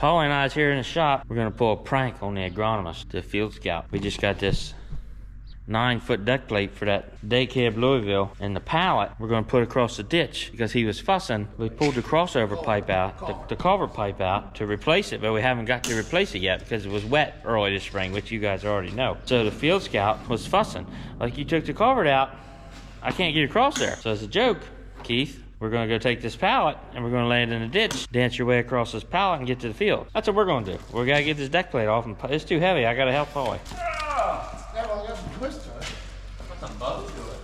Paul and I's here in the shop. We're gonna pull a prank on the agronomist, the field scout. We just got this 9-foot duct plate for that day cab Louisville, and the pallet we're gonna put across the ditch because he was fussing. We pulled the crossover pipe out, the culvert pipe out to replace it, but we haven't got to replace it yet because it was wet early this spring, which you guys already know. So the field scout was fussing. Like, you took the culvert out, I can't get across there. So as a joke, Keith, we're gonna go take this pallet and we're gonna land in the ditch, dance your way across this pallet and get to the field. That's what we're gonna do. We gotta get this deck plate off, and it's too heavy. I gotta help Paulie. Yeah, well, I got some twist to it. Put some bow to it.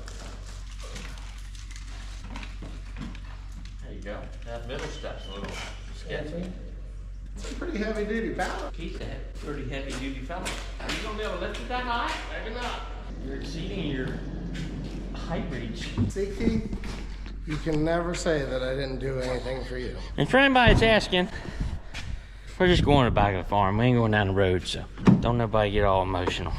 There you go. That middle step's a little sketchy. It's a pretty heavy duty pallet. Keith's a pretty heavy duty fella. Are you gonna be able to lift it that high? Maybe not. You're exceeding your height reach. See, Keith, you can never say that I didn't do anything for you. And for anybody that's asking, we're just going to the back of the farm. We ain't going down the road, so don't nobody get all emotional.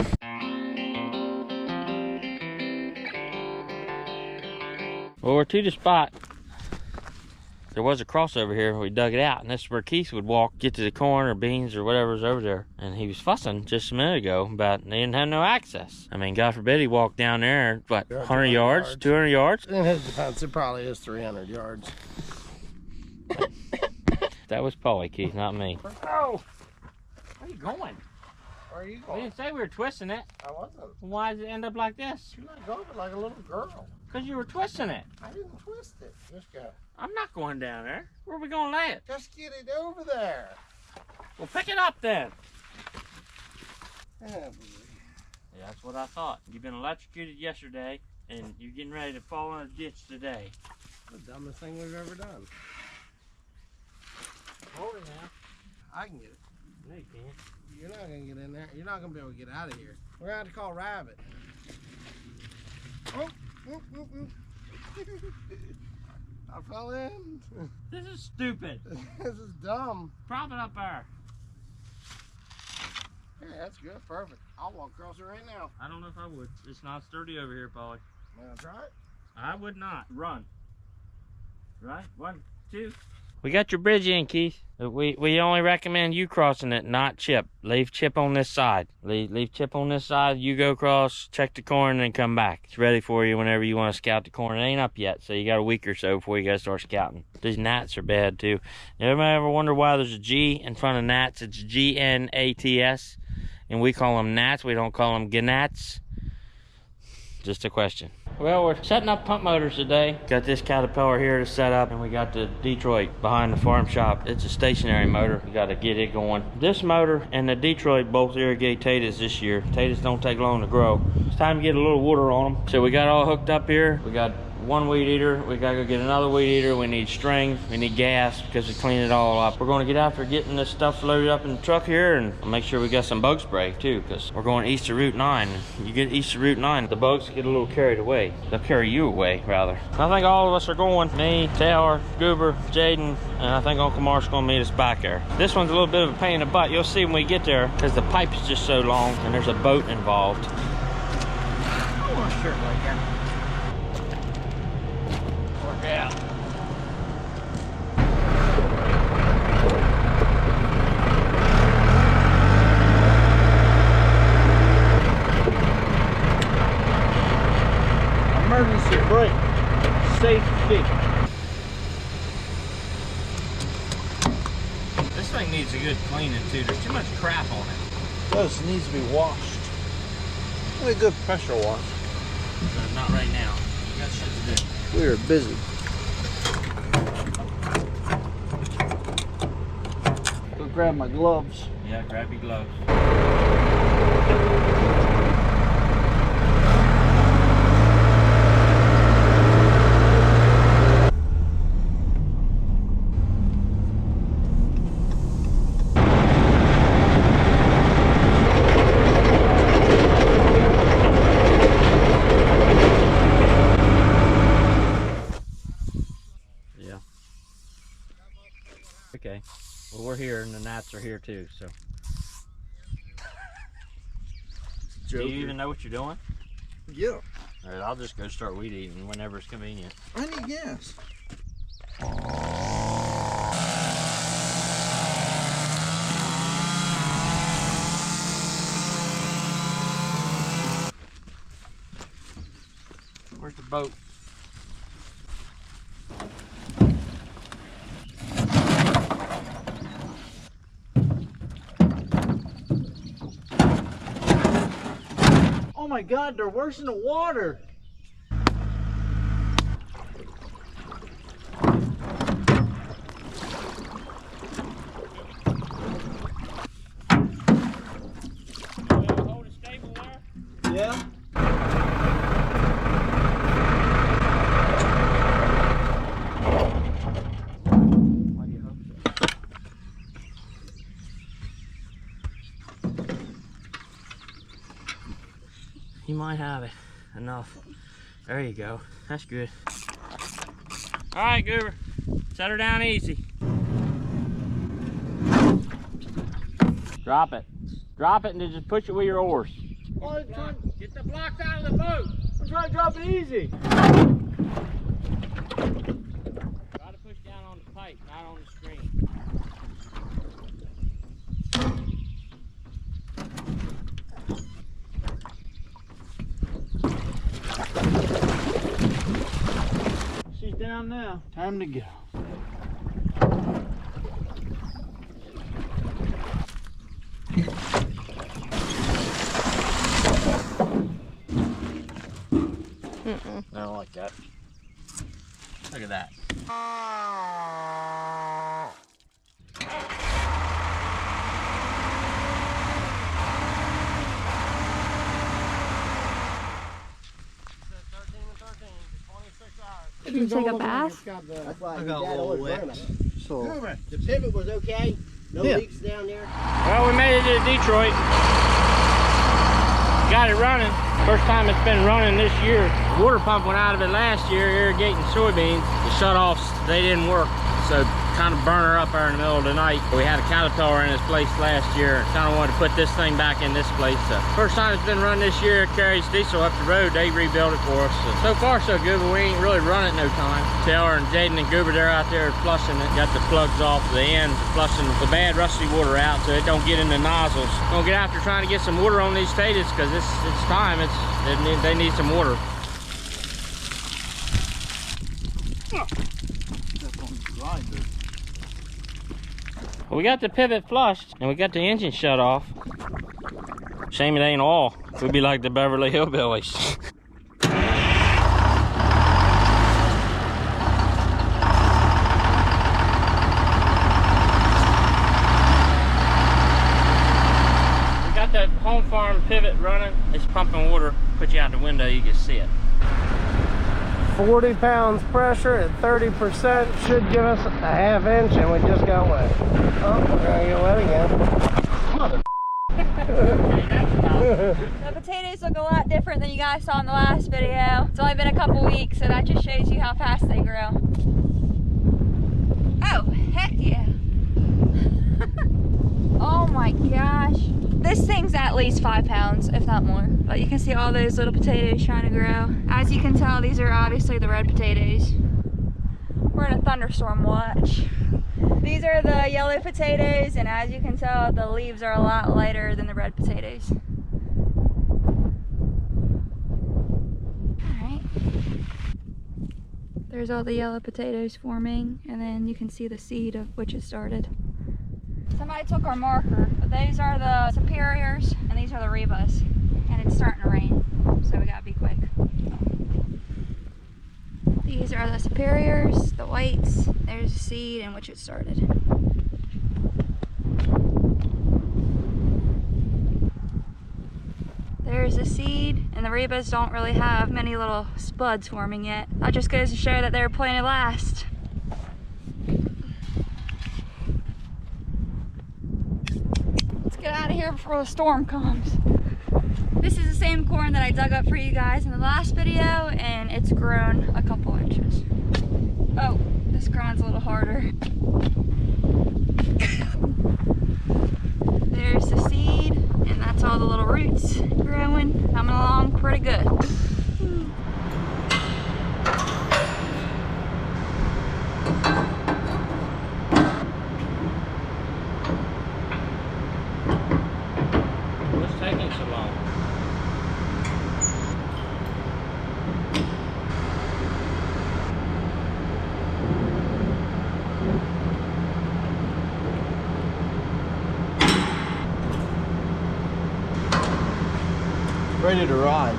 Well, we're to the spot. There was a crossover here. We dug it out, and this is where Keith would walk, get to the corn or beans or whatever's over there. And he was fussing just a minute ago about they didn't have no access. I mean, God forbid he walked down there, what, 100 yards, 200 yards? In his defense, it probably is 300 yards. That was Paulie, Keith, not me. Oh! Where are you going? Where are you We going? didn't say we were twisting it. I wasn't. Why does it end up like this? You're not going like a little girl. Because you were twisting it. I didn't twist it. Just go. I'm not going down there. Where are we going to lay it? Just get it over there. Well, pick it up then. Yeah, Yeah, that's what I thought. You've been electrocuted yesterday, and you're getting ready to fall in a ditch today. the dumbest thing we've ever done. Hold it now. I can get it. No, you can't. You're not gonna get in there. You're not gonna be able to get out of here. We're gonna have to call Rabbit. Oh, I fell in. This is stupid. This is dumb. Prop it up there. Yeah, that's good. Perfect. I'll walk across it right now. I don't know if I would. It's not sturdy over here, Paulie. Wanna try it? I would not. Run. Right? 1, 2. We got your bridge in, Keith. We only recommend you crossing it, not Chip. Leave Chip on this side. Leave Chip on this side. You go across, check the corn, and then come back. It's ready for you whenever you want to scout the corn. It ain't up yet, so you got a week or so before you got to start scouting. These gnats are bad, too. Everybody ever wonder why there's a G in front of gnats? It's G-N-A-T-S, and we call them gnats. We don't call them gnats. Just a question. Well, we're setting up pump motors today. Got this Caterpillar here to set up, and we got the Detroit behind the farm shop. It's a stationary motor. We got to get it going. This motor and the Detroit both irrigate potatoes this year. Potatoes don't take long to grow. It's time to get a little water on them. So we got all hooked up here. We got one weed eater. We got to go get another weed eater. We need string. We need gas because we clean it all up. We're going to get after getting this stuff loaded up in the truck here, and make sure we got some bug spray too, because we're going east of Route 9. You get east of Route 9, the bugs get a little carried away. They'll carry you away, rather. I think all of us are going. Me, Taylor, Goober, Jaden, and I think Uncle Mark's going to meet us back there. This one's a little bit of a pain in the butt. You'll see when we get there, because the pipe is just so long, and there's a boat involved. I want a shirt like that. Yeah. Emergency brake. Safety. This thing needs a good cleaning too. There's too much crap on it. This needs to be washed. A good pressure wash. Not right now. You got shit to do. We are busy. Go grab my gloves. Yeah, grab your gloves. Okay, well, we're here and the gnats are here too, so. Do you even know what you're doing? Yeah. All right, I'll just go start weed eating whenever it's convenient. I need gas. the boat. Oh my God, they're worse than the water. Hold it stable there? Yeah. You might have it. Enough. There you go. That's good. All right, Goober. Set her down easy. Drop it. Drop it and then just push it with your oars. Oh, Get the blocks out of the boat. I'm trying to drop it easy. Try to push down on the pipe, not on the screen. She's down now. Time to go. I don't like that. Look at that. Did you take a bath? That's why I got a little wet. So the pivot was okay. No leaks down there. Well, we made it to Detroit. Got it running. First time it's been running this year. The water pump went out of it last year, irrigating soybeans. The shutoffs, they didn't work. So kind of burn her up there in the middle of the night. We had a caterpillar in this place last year. Kind of wanted to put this thing back in this place. So first time it's been run this year, it carries diesel up the road. They rebuilt it for us. So far so good, but we ain't really run it no time. Taylor and Jaden and Goober, they're out there flushing it. Got the plugs off the ends, flushing the bad rusty water out so it don't get in the nozzles. Gonna get after trying to get some water on these potatoes because it's time. They need some water. We got the pivot flushed and we got the engine shut off. Shame it ain't oil. We'd be like the Beverly Hillbillies. We got the home farm pivot running. It's pumping water. Put you out the window, you can see it. 40 pounds pressure at 30% should give us a half inch, and we just got wet. Oh, we're gonna get wet again. The potatoes look a lot different than you guys saw in the last video. It's only been a couple weeks, so that just shows you how fast they grow. Oh, heck yeah. Oh my gosh. This thing's at least 5 pounds, if not more. But you can see all those little potatoes trying to grow. As you can tell, these are obviously the red potatoes. We're in a thunderstorm watch. These are the yellow potatoes, and as you can tell, the leaves are a lot lighter than the red potatoes. Alright. There's all the yellow potatoes forming, and then you can see the seed of which it started. Somebody took our marker, but these are the superiors and these are the rebus, and it's starting to rain, so we gotta be quick. These are the superiors, the whites. There's the seed in which it started. There's the seed, and the rebus don't really have many little spuds forming yet. That just goes to show that they were planted last. Get out of here before the storm comes. This is the same corn that I dug up for you guys in the last video, and it's grown a couple inches. Oh, this ground's a little harder. There's the seed, and that's all the little roots growing, coming along pretty good. ready to ride.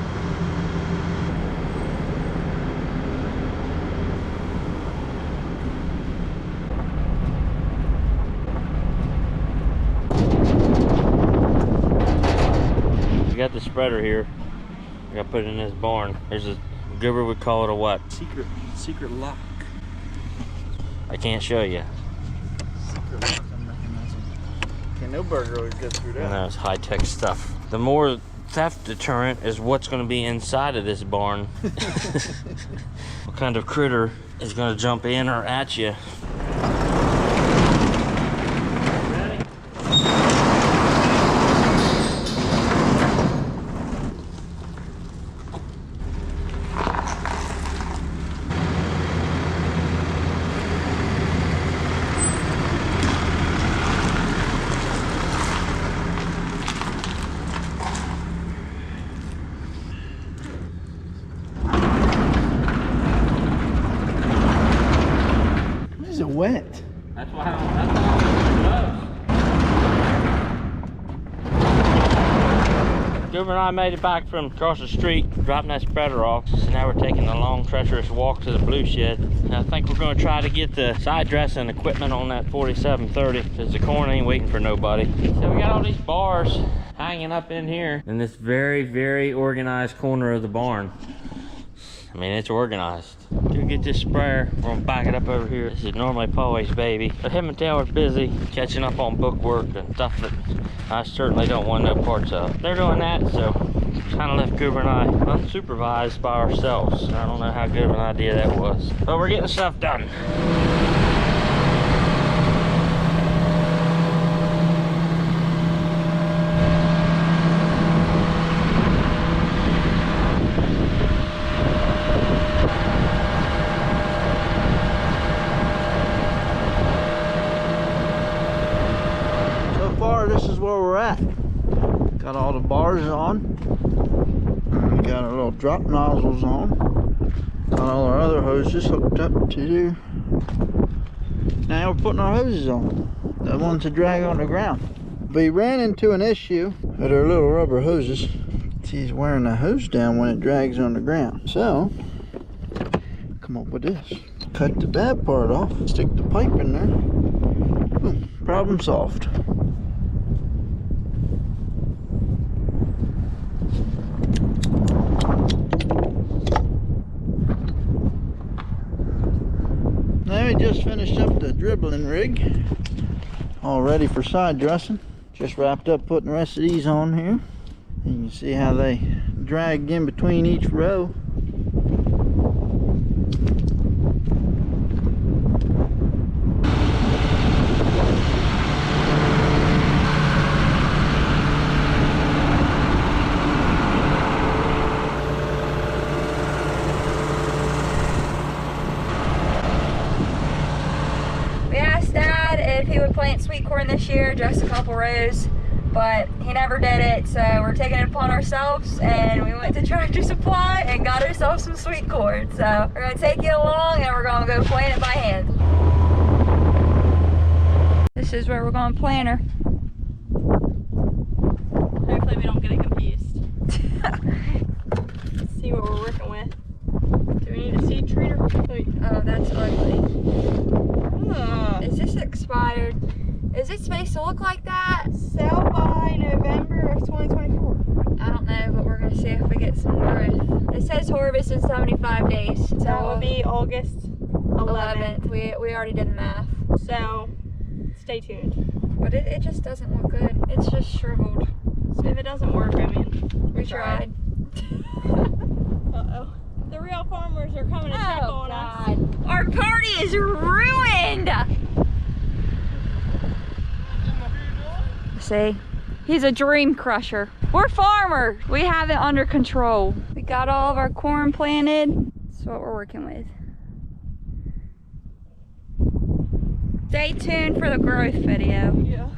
We got the spreader here. We got to put it in this barn. There's a Goober would call it a what? Secret lock. I can't show you. Secret lock mechanism. Okay, no burglar would get through that. No, it's high-tech stuff. The more theft deterrent is what's going to be inside of this barn. What kind of critter is going to jump in or at you? Ready? Is it wet? That's why I don't Goober and I made it back from across the street, dropping that spreader off. So now we're taking a long, treacherous walk to the blue shed. And I think we're going to try to get the side dressing equipment on that 4730 because the corn ain't waiting for nobody. So we got all these bars hanging up in here in this very, very organized corner of the barn. I mean, it's organized. Go get this sprayer. We're gonna back it up over here. This is normally Pauly's baby, but him and Dale are busy catching up on book work and stuff that I certainly don't want no parts of. They're doing that, so kind of left Goober and I unsupervised by ourselves. I don't know how good of an idea that was, but we're getting stuff done. This is where we're at. Got all the bars on. We got our little drop nozzles on. Got all our other hoses hooked up to there. Now we're putting our hoses on. The ones that drag on the ground. We ran into an issue with our little rubber hoses. He's wearing the hose down when it drags on the ground. So, come up with this. Cut the bad part off. Stick the pipe in there. Boom. Problem solved. Now we just finished up the dribbling rig, all ready for side dressing. Just wrapped up putting the rest of these on here. And you can see how they drag in between each row. Plant sweet corn this year, just a couple rows, but he never did it, so we're taking it upon ourselves, and we went to Tractor Supply and got ourselves some sweet corn. So we're gonna take you along and we're gonna go plant it by hand. This is where we're gonna plant her. Hopefully we don't get it confused. Let's see what we're working with. Do we need a seed treater? Oh, that's ugly. Is this expired? Is it supposed to look like that? Sell by November of 2024. I don't know, but we're gonna see if we get some growth. It says harvest in 75 days. So that will be August 11th. We already did the math. So stay tuned. But it just doesn't look good. It's just shriveled. So if it doesn't work, I mean, we tried. Uh-oh. The real farmers are coming to check on us. Our party is ruined! See? He's a dream crusher. We're farmers. We have it under control. We got all of our corn planted. That's what we're working with. Stay tuned for the growth video. Yeah.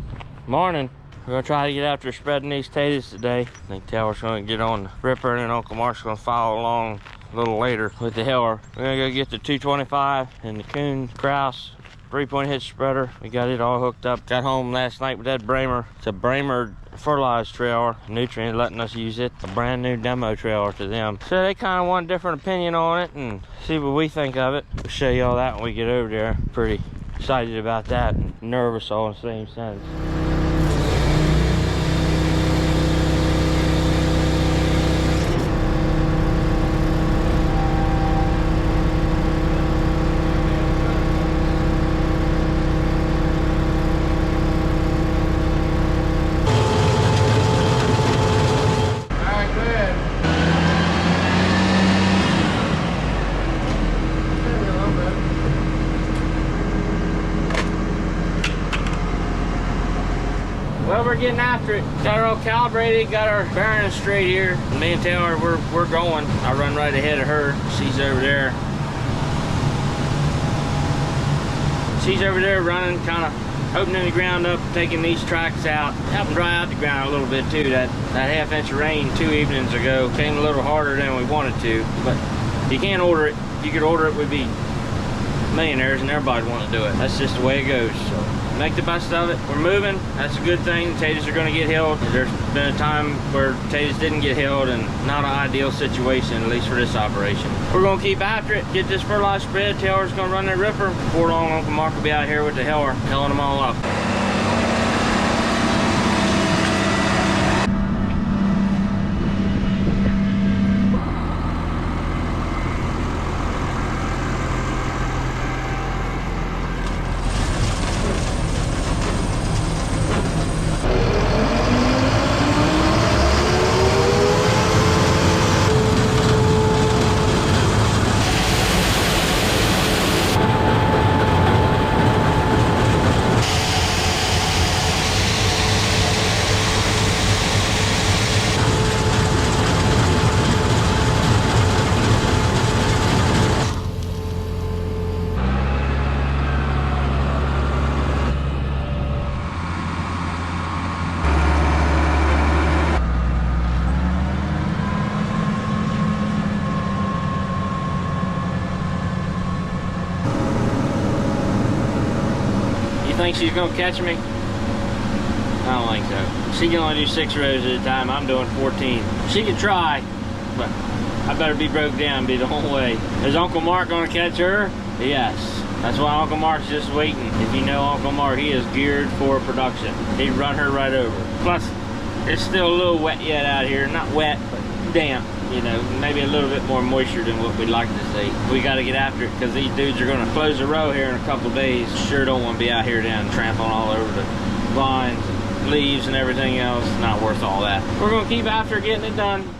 Morning. We're gonna try to get after spreading these potatoes today. I think Taylor's gonna get on the ripper and then Uncle Mark's gonna follow along a little later with the heller. We're gonna go get the 225 and the coon grouse 3-point hitch spreader. We got it all hooked up. Got home last night with that Brehmer. It's a Brehmer Fertilizer trailer. Nutrient letting us use it. A brand new demo trailer to them. So they kind of want a different opinion on it and see what we think of it. We'll show you all that when we get over there. Pretty excited about that and nervous all in the same sense. Well, we're getting after it. Got her all calibrated, got our bearings straight here. Me and Taylor, we're going. I run right ahead of her. She's over there. She's over there running, kind of opening the ground up, taking these tracks out, helping dry out the ground a little bit too. That half-inch of rain 2 evenings ago came a little harder than we wanted to, but you can't order it. If you could order it, we'd be millionaires and everybody want to do it. That's just the way it goes. So make the best of it. We're moving. That's a good thing. Potatoes are going to get held. There's been a time where potatoes didn't get held, and not an ideal situation, at least for this operation. We're going to keep after it. Get this fertilizer spread. Taylor's going to run that ripper. Before long, Uncle Mark will be out here with the heller, helling them all up. Think she's gonna catch me? I don't think so. She can only do 6 rows at a time. I'm doing 14. She can try, but I better be broke down, be the whole way. Is Uncle Mark gonna catch her? Yes. That's why Uncle Mark's just waiting. If you know Uncle Mark, he is geared for production. He'd run her right over. Plus, it's still a little wet yet out here. Not wet, but damp. You know, maybe a little bit more moisture than what we'd like to see. We got to get after it because these dudes are going to close the row here in a couple days. Sure don't want to be out here down trampling all over the vines, and leaves, and everything else. Not worth all that. We're going to keep after getting it done.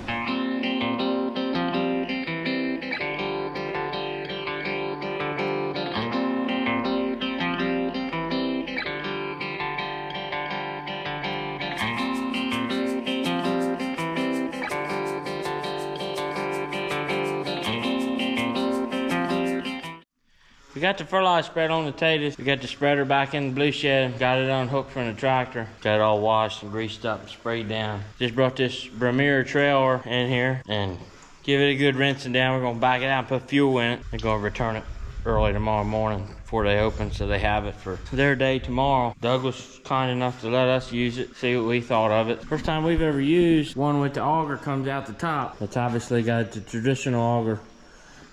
We got the fertilizer spread on the potatoes. We got the spreader back in the blue shed. Got it unhooked from the tractor. Got it all washed and greased up and sprayed down. Just brought this Brehmer trailer in here and give it a good rinsing down. We're gonna back it out and put fuel in it. They're gonna return it early tomorrow morning before they open, so they have it for their day tomorrow. Doug was kind enough to let us use it, see what we thought of it. First time we've ever used one with the auger comes out the top. It's obviously got the traditional auger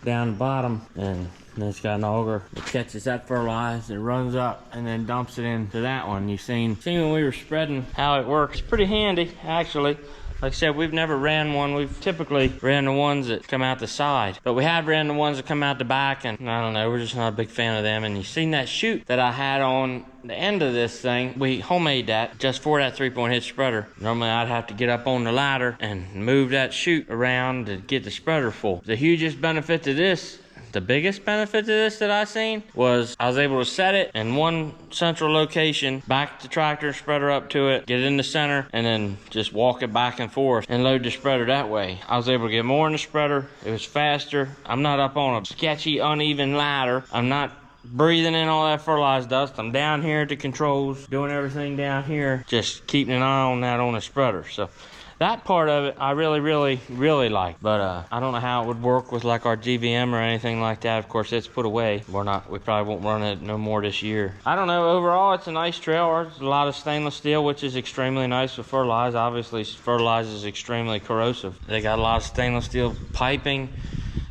down the bottom, and then it's got an auger that catches that fertilizer, it runs up and then dumps it into that one. You've seen when we were spreading how it works. It's pretty handy, actually. Like I said, we've never ran one. We've typically ran the ones that come out the side, but we have ran the ones that come out the back, and I don't know, we're just not a big fan of them. And you've seen that chute that I had on the end of this thing. We homemade that just for that 3-point hitch spreader. Normally I'd have to get up on the ladder and move that chute around to get the spreader full. The hugest benefit to this, the biggest benefit to this that I seen, was I was able to set it in one central location, back the tractor spreader up to it, get it in the center, and then just walk it back and forth and load the spreader that way. I was able to get more in the spreader. It was faster. I'm not up on a sketchy, uneven ladder. I'm not breathing in all that fertilizer dust. I'm down here at the controls, doing everything down here, just keeping an eye on that on the spreader. So That part of it I really like, but I don't know how it would work with like our GVM or anything like that. Of course, it's put away. We probably won't run it no more this year. I don't know, overall it's a nice trailer. There's a lot of stainless steel, which is extremely nice with Fertilize. Obviously Fertilize is extremely corrosive. They got a lot of stainless steel piping.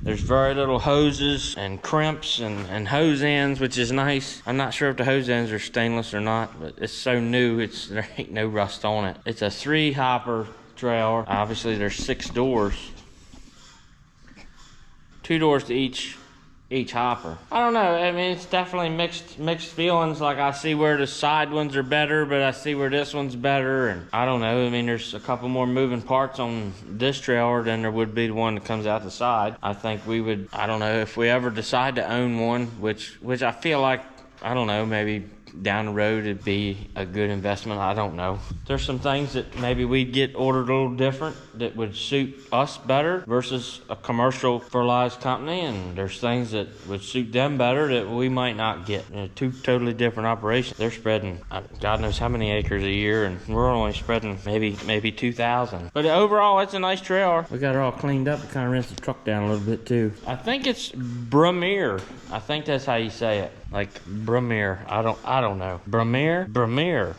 There's very little hoses and crimps and hose ends, which is nice. I'm not sure if the hose ends are stainless or not, but it's so new, there ain't no rust on it. It's a 3-hopper trailer. Obviously there's 6 doors. 2 doors to each hopper. I don't know, I mean, it's definitely mixed feelings. Like, I see where the side ones are better, but I see where this one's better, and I don't know. I mean, there's a couple more moving parts on this trailer than there would be the one that comes out the side. I think we would, I don't know, if we ever decide to own one, which I feel like, I don't know, maybe down the road it'd be a good investment. I don't know. There's some things that maybe we'd get ordered a little different that would suit us better versus a commercial fertilizer company, and there's things that would suit them better that we might not get. You know, 2 totally different operations. They're spreading God knows how many acres a year, and we're only spreading maybe 2,000. But overall, it's a nice trailer. We got it all cleaned up. We kind of rinsed the truck down a little bit too. I think it's Brehmer. I think that's how you say it. Like Brehmer. I don't know. Brehmer.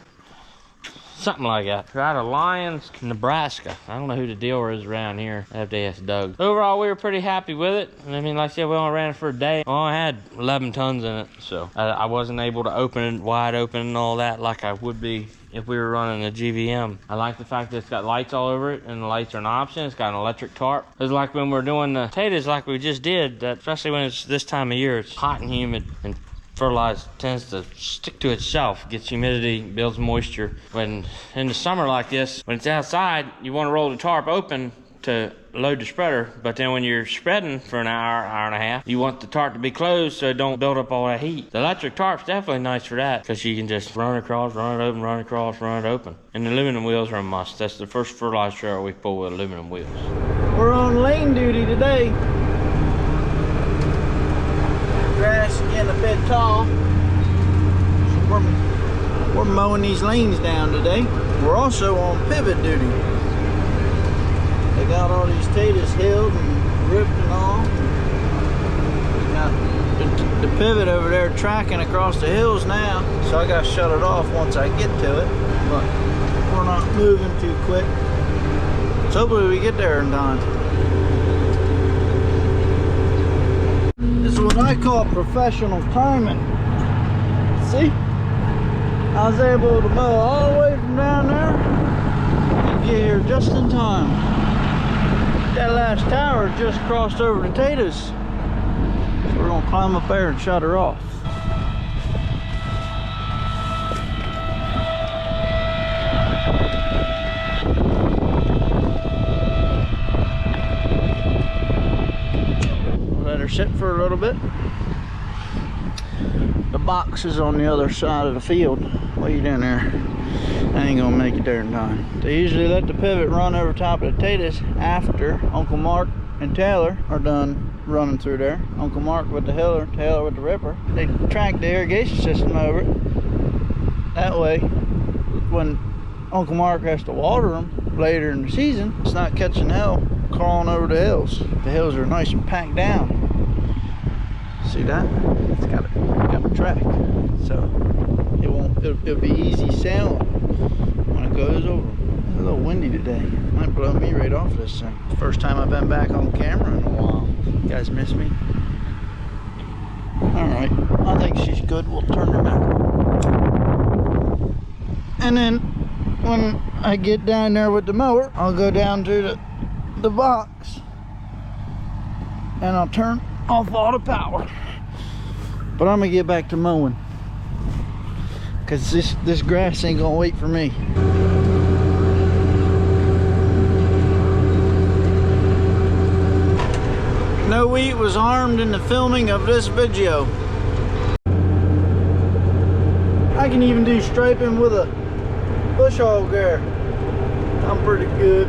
Something like that. We're out of Lyons, Nebraska. I don't know who the dealer is around here. I have to ask Doug. Overall, we were pretty happy with it. I mean, like I said, we only ran it for a day. I only had 11 tons in it, so I wasn't able to open it wide open and all that like I would be if we were running a GVM. I like the fact that it's got lights all over it, and the lights are an option. It's got an electric tarp. It's like when we're doing the potatoes like we just did, that especially when it's this time of year, it's hot and humid, and fertilizer tends to stick to itself, gets humidity, builds moisture. When in the summer like this, when it's outside, you want to roll the tarp open to load the spreader, but then when you're spreading for an hour and a half, you want the tarp to be closed so it don't build up all that heat. The electric tarp's definitely nice for that, because you can just run it across, run it open, run it across, run it open. And the aluminum wheels are a must. That's the first fertilizer trailer we pull with aluminum wheels. We're on lane duty today. Grass is getting a bit tall, so we're mowing these lanes down today. We're also on pivot duty. They got all these potatoes hilled and ripped and all. Got the pivot over there tracking across the hills now, so I got to shut it off once I get to it, but we're not moving too quick, so hopefully we get there in time. This is what I call professional timing. See? I was able to mow all the way from down there and get here just in time. That last tower just crossed over the potatoes, so we're gonna climb up there and shut her off. Let her sit for a little bit. The box is on the other side of the field, way down there. I ain't gonna make it there in time. They usually let the pivot run over top of the potatoes after Uncle Mark and Taylor are done running through there. Uncle Mark with the hiller, Taylor with the ripper. They track the irrigation system over it. That way, when Uncle Mark has to water them later in the season, it's not catching hell crawling over the hills. The hills are nice and packed down. See that? It's got a track, so it'll be easy sailing when it goes over. It's a little windy today. Might blow me right off this thing. First time I've been back on camera in a while. You guys miss me? Alright, I think she's good. We'll turn her back. And then when I get down there with the mower, I'll go down to the box and I'll turn off all the power. But I'm gonna get back to mowing, because this grass ain't gonna wait for me. No wheat was harmed in the filming of this video. I can even do striping with a bush hog there. I'm pretty good.